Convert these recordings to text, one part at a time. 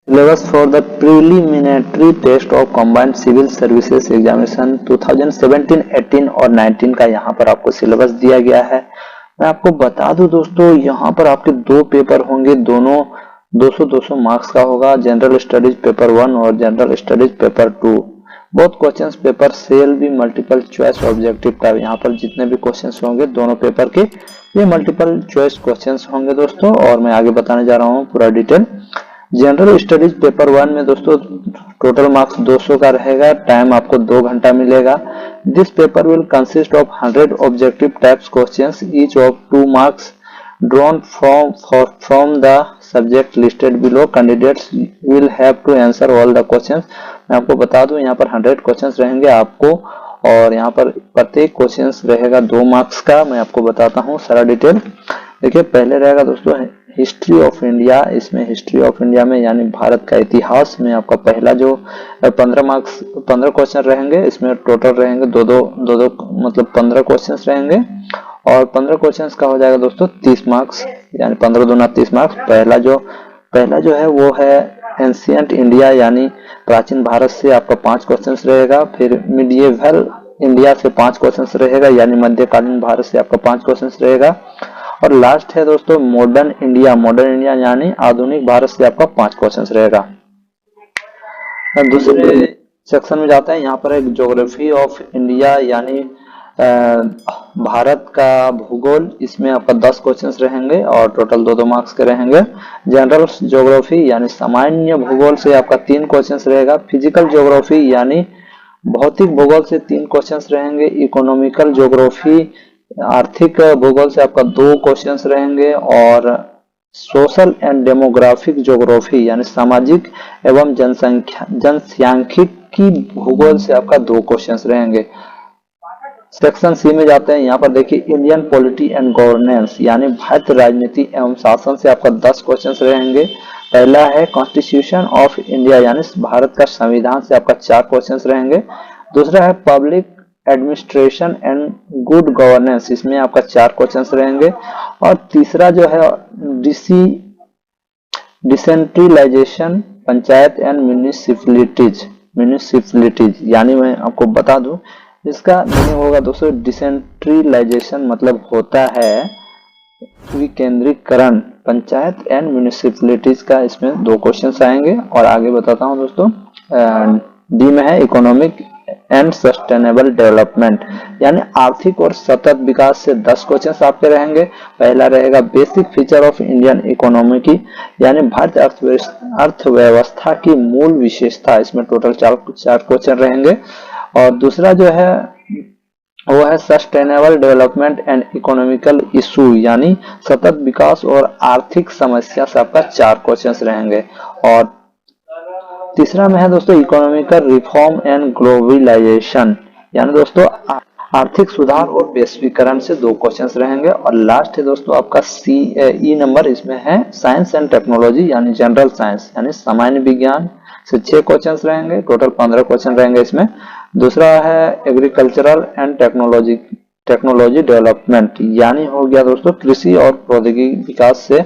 Syllabus for the preliminary test of combined civil services examination 2017-18 और 19 का यहाँ पर आपको सिलेबस दिया गया है। मैं आपको बता दूं दोस्तों, यहाँ पर आपके दो पेपर होंगे, दोनों 200-200 मार्क्स का होगा। जनरल स्टडीज पेपर 1 और जनरल स्टडीज पेपर 2। बहुत क्वेश्चंस पेपर सेल भी मल्टीपल चॉइस ऑब्जेक्टिव का यहाँ पर जितने भी क्वेश्चंस होंगे दोनों पेपर के ये मल्टीपल चॉइस क्वेश्चंस होंगे दोस्तों। और मैं आगे बताने जा रहा हूँ पूरा डिटेल। जनरल स्टडीज पेपर 1 में दोस्तों टोटल मार्क्स 200 का रहेगा। टाइम आपको 2 घंटा मिलेगा। This paper will consist of 100 objective types questions each of 2 marks drawn from the subject listed below. Candidates will have to answer all the questions. मैं आपको बता दूं यहाँ पर 100 क्वेश्चंस रहेंगे आपको, और यहाँ पर प्रत्येक क्वेश्चंस रहेगा 2 मार्क्स का। मैं आपको बताता हूँ सारा डिटेल। देखिए, पहले रहेगा दोस्तों हिस्ट्री ऑफ इंडिया। इसमें हिस्ट्री ऑफ इंडिया में यानी भारत का इतिहास में आपका पहला जो 15 क्वेश्चन रहेंगे। इसमें टोटल रहेंगे दो मतलब 15 क्वेश्चंस रहेंगे, और 15 क्वेश्चंस का हो जाएगा दोस्तों 30 मार्क्स, यानी 15 दूना 30 मार्क्स। पहला जो है वो है एंशिएंट इंडिया यानी प्राचीन भारत से आपका 5 क्वेश्चंस रहेगा। फिर मिडिएवल इंडिया से 5 क्वेश्चंस रहेगा, यानी मध्यकालीन भारत से आपका 5 क्वेश्चंस रहेगा। और लास्ट है दोस्तों मॉडर्न इंडिया यानी आधुनिक भारत से आपका 5 क्वेश्चंस रहेगा। दूसरे सेक्शन में जाते हैं। यहाँ पर एक ज्योग्राफी ऑफ इंडिया यानी भारत का भूगोल, इसमें आपका 10 क्वेश्चंस रहेंगे और टोटल 2-2 मार्क्स के रहेंगे। जनरल ज्योग्राफी यानी सामान्य भूगोल से आपका 3 क्वेश्चंस रहेगा। फिजिकल ज्योग्राफी यानी भौतिक भूगोल से 3 क्वेश्चंस रहेंगे। इकोनॉमिकल ज्योग्राफी आर्थिक भूगोल से आपका 2 क्वेश्चंस रहेंगे। और सोशल एंड डेमोग्राफिक ज्योग्राफी यानी सामाजिक एवं जनसांख्यिकी भूगोल से आपका 2 क्वेश्चंस रहेंगे। सेक्शन सी में जाते हैं। यहाँ पर देखिए इंडियन पॉलिटी एंड गवर्नेंस यानी भारतीय राजनीति एवं शासन से आपका 10 क्वेश्चंस रहेंगे। पहला है कॉन्स्टिट्यूशन ऑफ इंडिया यानी भारत का संविधान से आपका 4 क्वेश्चंस रहेंगे। दूसरा है public administration and good governance, इसमें आपका 4 क्वेश्चंस रहेंगे। और तीसरा जो है डिसेंट्रलाइजेशन पंचायत एंड म्यूनिसिपैलिटीज यानी मैं आपको बता दूं इसका मीनिंग होगा दोस्तों डिसेंट्रलाइजेशन मतलब होता है विकेंद्रीकरण। पंचायत एंड म्यूनिसिपैलिटीज का इसमें 2 क्वेश्चंस आएंगे। और आगे बताता हूं दोस्तों, डी में है इकोनॉमिक एंड सस्टेनेबल डेवलपमेंट यानी आर्थिक और सतत विकास से 10 क्वेश्चंस आपके रहेंगे। पहला रहेगा basic feature of Indian economy की यानी भारतीय अर्थव्यवस्था की मूल विशेषता, इसमें टोटल 4 क्वेश्चन रहेंगे। और दूसरा जो है वो है sustainable development and economical issue यानी सतत विकास और आर्थिक समस्या से आपका 4 क्वेश्चंस रहेंगे। और तीसरा में है दोस्तों इकोनॉमिकल रिफॉर्म एंड ग्लोबलाइजेशन यानी दोस्तों आर्थिक सुधार और वैश्वीकरण से 2 क्वेश्चंस रहेंगे। और लास्ट है दोस्तों आपका ई नंबर, इसमें है साइंस एंड टेक्नोलॉजी यानी जनरल साइंस यानी सामान्य विज्ञान से 6 क्वेश्चंस रहेंगे। टोटल 15 क्वेश्चन रहेंगे इसमें। दूसरा है एग्रीकल्चरल एंड टेक्नोलॉजी डेवलपमेंट यानी हो गया दोस्तों कृषि और प्रौद्योगिकी विकास से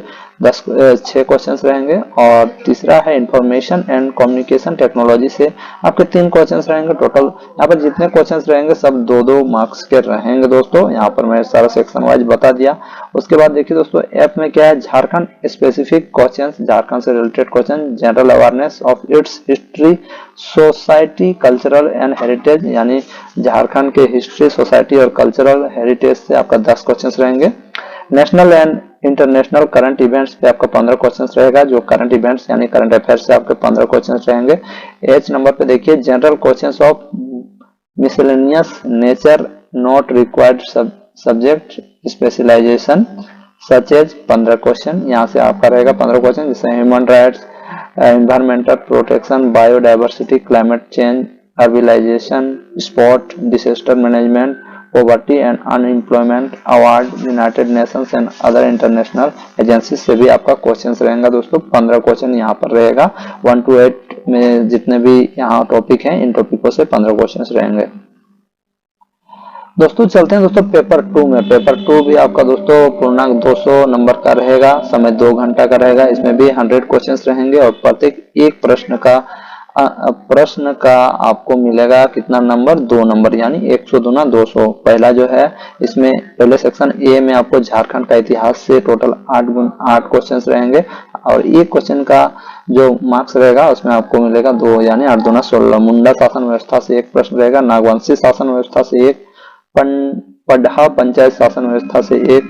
6 क्वेश्चंस रहेंगे। और तीसरा है इंफॉर्मेशन एंड कम्युनिकेशन टेक्नोलॉजी से आपके 3 क्वेश्चंस रहेंगे। टोटल यहाँ पर जितने क्वेश्चंस रहेंगे सब 2-2 मार्क्स के रहेंगे दोस्तों। यहाँ पर मैं सारा सेक्शन वाइज बता दिया। उसके बाद देखिए दोस्तों एफ में क्या है, झारखंड स्पेसिफिक क्वेश्चंस, झारखंड से related question, general awareness of its history society cultural and heritage यानी झारखंड के हिस्ट्री सोसाइटी और कल्चरल हेरिटेज से आपका 10 क्वेश्चंस रहेंगे। National and international current events पे आपका 15 क्वेश्चंस रहेगा, जो करंट इवेंट्स यानी करंट अफेयर्स से आपके 15 क्वेश्चंस रहेंगे। एच नंबर पे देखिए general questions of miscellaneous nature not required subject specialisation such as 15 question, यहाँ से आपका रहेगा 15 क्वेश्चन, जिससे human rights, environmental protection, biodiversity, climate change, urbanisation, sport, disaster management, poverty and unemployment award, United Nations and other international agency से भी आपका questions रहेगा दोस्तों। 15 क्वेश्चन यहाँ पर रहेगा। 1 to 8 में जितने भी यहाँ टॉपिक हैं इन टॉपिकों से 15 क्वेश्चंस रहेंगे। दोस्तों चलते हैं दोस्तों पेपर 2 में। पेपर 2 भी आपका दोस्तों पूर्णांक 200 नंबर का रहेगा, समय 2 घंटा का रहेगा। इसमें भी 100 क्वेश्चंस रहेंगे और प्रत्येक एक प्रश्न का आपको मिलेगा कितना नंबर, 2 नंबर, यानी 100 दूना 200। पहला जो है इसमें पहले सेक्शन ए में आपको झारखंड का इतिहास से टोटल 8 क्वेश्चंस रहेंगे और एक क्वेश्चन का जो मार्क्स रहेगा उसमें आपको मिलेगा 2, यानी 8 दूना 16। मुंडा शासन व्यवस्था से एक प्रश्न रहेगा, नागवंशी शासन व्यवस्था से एक, पढ़ा पंचायत शासन व्यवस्था से एक,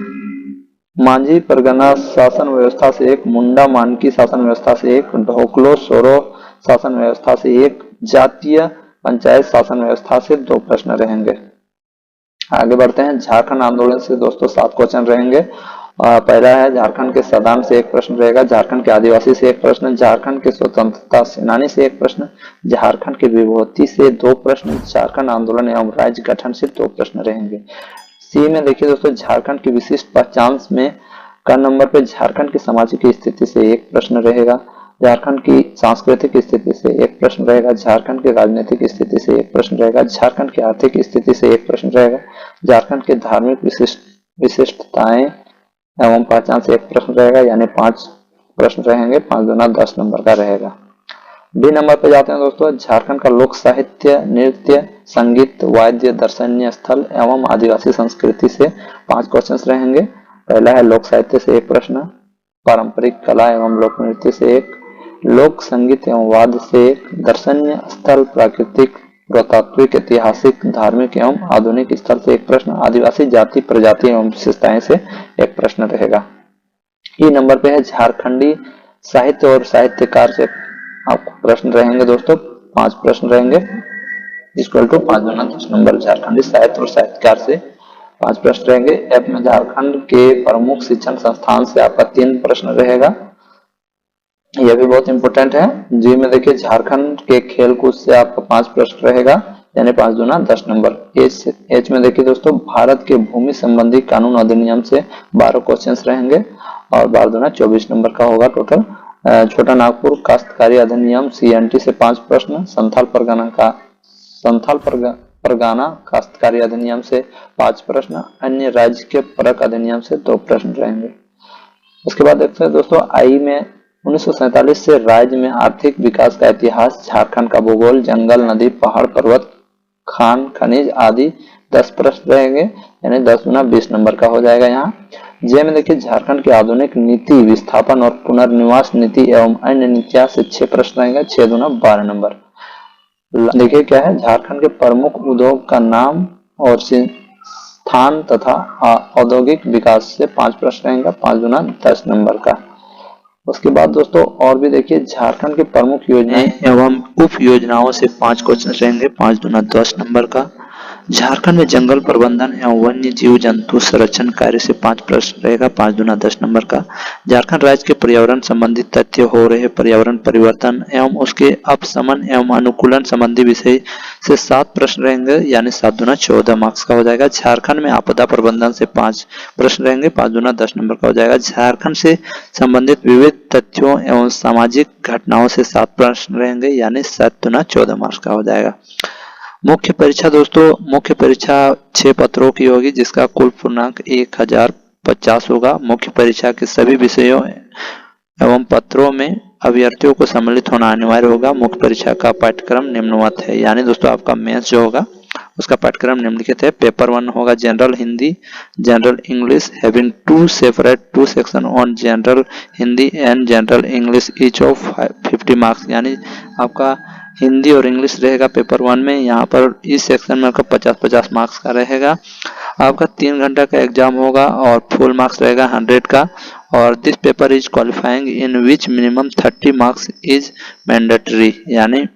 मांझी परगना शासन व्यवस्था से एक, मुंडा मानकी शासन व्यवस्था से एक, ढोकलो सोरो शासन व्यवस्था से एक, जातीय पंचायत शासन व्यवस्था से 2 प्रश्न रहेंगे। आगे बढ़ते हैं। झारखंड आंदोलन से दोस्तों 7 क्वेश्चन रहेंगे। पहला है झारखंड के सदान से एक प्रश्न रहेगा, झारखंड के आदिवासी से एक प्रश्न, झारखंड के स्वतंत्रता सेनानी से एक प्रश्न, झारखंड की विभूति से 2 प्रश्न, झारखंड आंदोलन एवं राज्य गठन से 2 प्रश्न रहेंगे। सी में देखिए दोस्तों, झारखंड की विशिष्ट पहचान में का नंबर पे झारखंड की सामाजिक स्थिति से एक प्रश्न रहेगा, झारखंड की सांस्कृतिक स्थिति से एक प्रश्न रहेगा, झारखंड की राजनीतिक स्थिति से एक प्रश्न रहेगा, झारखंड की आर्थिक स्थिति से एक प्रश्न रहेगा, झारखंड की धार्मिक विशिष्टताएं एवं पहचान से एक प्रश्न रहेगा, यानी 5 प्रश्न रहेंगे। 5 दूना 10 नंबर का रहेगा। बी नंबर पे जाते हैं दोस्तों, झारखंड का लोक साहित्य, नृत्य, संगीत, वाद्य, दर्शनीय स्थल एवं आदिवासी संस्कृति से 5 क्वेश्चंस रहेंगे। पहला है लोक साहित्य से एक प्रश्न, पारंपरिक कला एवं लोक नृत्य से एक, लोक संगीत एवं वाद्य से एक, दर्शनीय स्थल, प्राकृतिक, पुरातात्विक, ऐतिहासिक, धार्मिक एवं आधुनिक स्थल से एक प्रश्न, आदिवासी जाति, प्रजाति एवं विशेषताएं से एक प्रश्न रहेगा। ई नंबर पे है झारखंडी साहित्य और साहित्यकार से आपको प्रश्न रहेंगे दोस्तों, 5 प्रश्न रहेंगे, इक्वल टू 5 दूना 10 नंबर। झारखंडी साहित्य और साहित्यकार से 5 प्रश्न रहेंगे। एफ में झारखंड के प्रमुख शिक्षण संस्थान से आपका 3 प्रश्न रहेगा, यह भी बहुत इंपॉर्टेंट है। जी में देखिए, झारखंड के खेल कूद से आपका 5 प्रश्न रहेगा, यानी 5 दूना 10 नंबर। एच में देखिए दोस्तों, भारत के भूमि संबंधी कानून अधिनियम से 12 क्वेश्चंस रहेंगे और 12 दूना 24 नंबर का होगा टोटल। छोटा नागपुर काश्तकारी अधिनियम CNT से 5 प्रश्न, संथाल परगाना काश्तकारी अधिनियम से 5 प्रश्न, अन्य राज्य के परक अधिनियम से 2 प्रश्न रहेंगे। उसके बाद देखते हैं दोस्तों, आई में 1947 से राज्य में आर्थिक विकास का इतिहास, झारखंड का भूगोल, जंगल, नदी, पहाड़, पर्वत, खान, खनिज आदि 10 प्रश्न रहेंगे, यानी 10 गुना 20 नंबर का हो जाएगा। यहाँ जे में देखिए, झारखंड की आधुनिक नीति, विस्थापन और पुनर्निवास नीति एवं अन्य नीतियां से 6 प्रश्न रहेंगे, 6 दूना 12 नंबर। देखिए क्या है, झारखंड के प्रमुख उद्योग का नाम और स्थान तथा औद्योगिक विकास से 5 प्रश्न रहेंगे, 5 दूना 10 नंबर का। उसके बाद दोस्तों और भी देखिए, झारखंड के प्रमुख योजनाएं एवं उप योजनाओं से 5 क्वेश्चन रहेंगे, 5 दूना 10 नंबर का। झारखंड में जंगल प्रबंधन एवं वन्य जीव जंतु संरक्षण कार्य से 5 प्रश्न रहेगा, 5 दूना 10 नंबर का। झारखंड राज्य के पर्यावरण संबंधी तथ्य, हो रहे पर्यावरण परिवर्तन एवं उसके अपशमन एवं अनुकूलन संबंधी विषय से 7 प्रश्न रहेंगे, यानी 7 दूना 14 मार्क्स का हो जाएगा। झारखंड में आपदा प्रबंधन से 5 प्रश्न रहेंगे, 5 दूना 10 नंबर का हो जाएगा। झारखंड से संबंधित विविध तथ्यों एवं सामाजिक घटनाओं से 7 प्रश्न रहेंगे, यानी 7 दूना 14 मार्क्स का हो जाएगा। मुख्य परीक्षा दोस्तों, मुख्य परीक्षा 6 पत्रों की होगी, जिसका कुल पूर्णांक 1050 होगा। मुख्य परीक्षा के सभी विषयों एवं पत्रों में अभ्यर्थियों को सम्मिलित होना अनिवार्य होगा। मुख्य परीक्षा का पाठ्यक्रम निम्नवत है, यानी दोस्तों आपका मेंस जो होगा उसका पाठ्यक्रम निम्नलिखित है। पेपर 1 होगा general Hindi, general English, having 2 section on general Hindi and general English, each of 50 marks, यानी आपका हिंदी और इंग्लिश रहेगा पेपर 1 में। यहाँ पर इस सेक्शन में आपका 50-50 मार्क्स का रहेगा। आपका 3 घंटा का एग्जाम होगा और फुल मार्क्स रहेगा 100 का। और this paper is qualifying in which minimum 30 marks is mandatory, यानी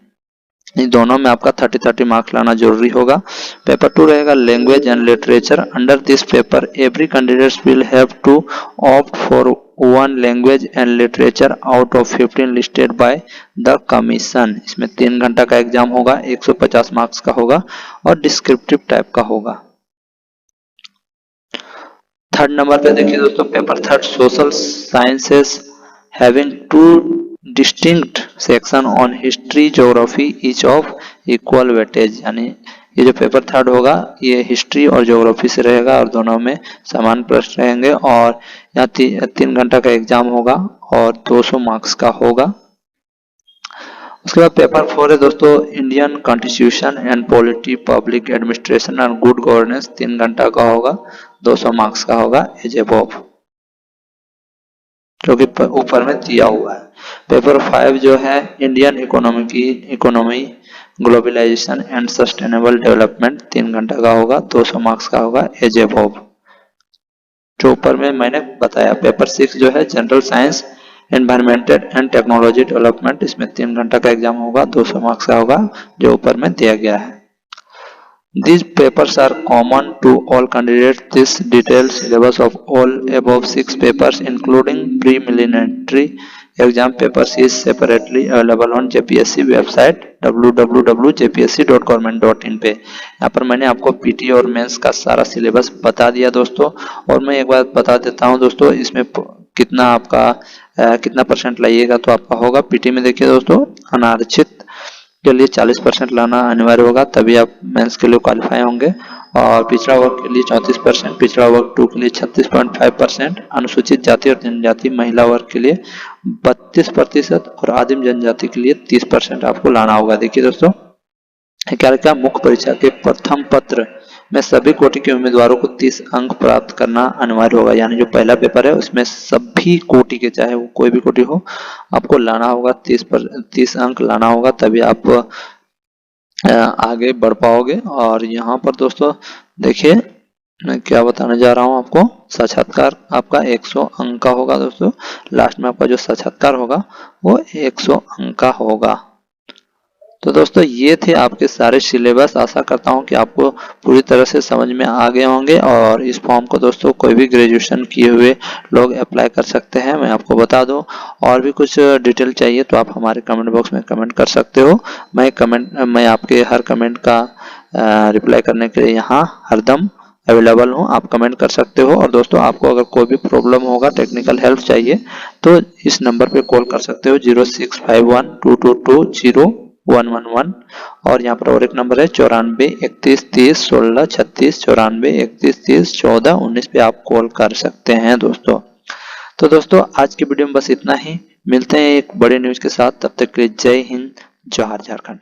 इन दोनों में आपका 30 मार्क्स लाना जरूरी होगा। पेपर 2 रहेगा language and literature. Under this paper every candidates will have to opt for 1 language and literature out of 15 listed by the commission. इसमें 3 घंटा का एग्जाम होगा, 150 मार्क्स का होगा और डिस्क्रिप्टिव टाइप का होगा। 3rd नंबर पे देखिए दोस्तों, paper 3 social sciences having 2 distinct section on history, geography, each of equal weightage, यानी ये जो पेपर थर्ड होगा ये हिस्ट्री और ज्योग्राफी से रहेगा और दोनों में समान प्रश्न रहेंगे और यहाँ 3 घंटा का एग्जाम होगा और 200 मार्क्स का होगा। उसके बाद पेपर 4 है दोस्तों, Indian constitution and polity, public administration and good governance, 3 घंटा का होगा, 200 मार्क्स का होगा एज अबव, जो कि ऊपर में दिया हुआ है। पेपर 5 जो है Indian economy, globalisation and sustainable development, 3 घंटा का होगा, 200 मार्क्स का होगा एज अबव, जो ऊपर में मैंने बताया। पेपर 6 जो है general science, environmental and technology development, इसमें 3 घंटा का एग्जाम होगा, 200 मार्क्स का होगा, जो ऊपर में दिया गया है। These papers are common to all candidates. This detailed syllabus of all above 6 papers, including preliminary exam papers, is separately available on JPSC website www.jpsc.government.in पे। यहाँ पर मैंने आपको पीटी और मेंस का सारा सिलेबस बता दिया दोस्तों। और मैं एक बात बता देता हूँ दोस्तों, इसमें कितना आपका कितना परसेंट लाइएगा तो आपका होगा। पीटी में देखिए दोस्तों, अनारक्षित के लिए 40% लाना अनिवार्य होगा, तभी आप मेंस के लिए क्वालिफाई होंगे। और पिछड़ा वर्ग के लिए 34%, पिछड़ा वर्ग 2 के लिए 36.5%, अनुसूचित जाति और जनजाति महिला वर्ग के लिए 32% और आदिम जनजाति के लिए 30% आपको लाना होगा। देखिए दोस्तों, क्या मुख्य परीक्षा के प्रथम पत्र में सभी कोटि के उम्मीदवारों को 30 अंक प्राप्त करना अनिवार्य होगा। यानी जो पहला पेपर है उसमें सभी कोटि के, चाहे वो कोई भी कोटि हो, आपको लाना होगा 30 अंक लाना होगा, तभी आप आगे बढ़ पाओगे। और यहाँ पर दोस्तों देखिए मैं क्या बताने जा रहा हूँ आपको, साक्षात्कार आपका 100 अंक का होगा दोस्तों। लास्ट में आपका जो साक्षात्कार होगा वो 100 अंक का होगा। तो दोस्तों ये थे आपके सारे सिलेबस। आशा करता हूँ कि आपको पूरी तरह से समझ में आ गए होंगे। और इस फॉर्म को दोस्तों कोई भी ग्रेजुएशन किए हुए लोग अप्लाई कर सकते हैं। मैं आपको बता दूं, और भी कुछ डिटेल चाहिए तो आप हमारे कमेंट बॉक्स में कमेंट कर सकते हो। मैं आपके हर कमेंट का रिप्लाई करने के लिए यहाँ हरदम अवेलेबल हूँ, आप कमेंट कर सकते हो। और दोस्तों आपको अगर कोई भी प्रॉब्लम होगा, टेक्निकल हेल्प चाहिए, तो इस नंबर पे कॉल कर सकते हो 0651222011। और यहाँ पर और एक नंबर है 9431301636, 9431301419 पे आप कॉल कर सकते हैं दोस्तों। तो दोस्तों आज की वीडियो में बस इतना ही, मिलते हैं एक बड़े न्यूज के साथ, तब तक के लिए जय हिंद, जोहार झारखंड।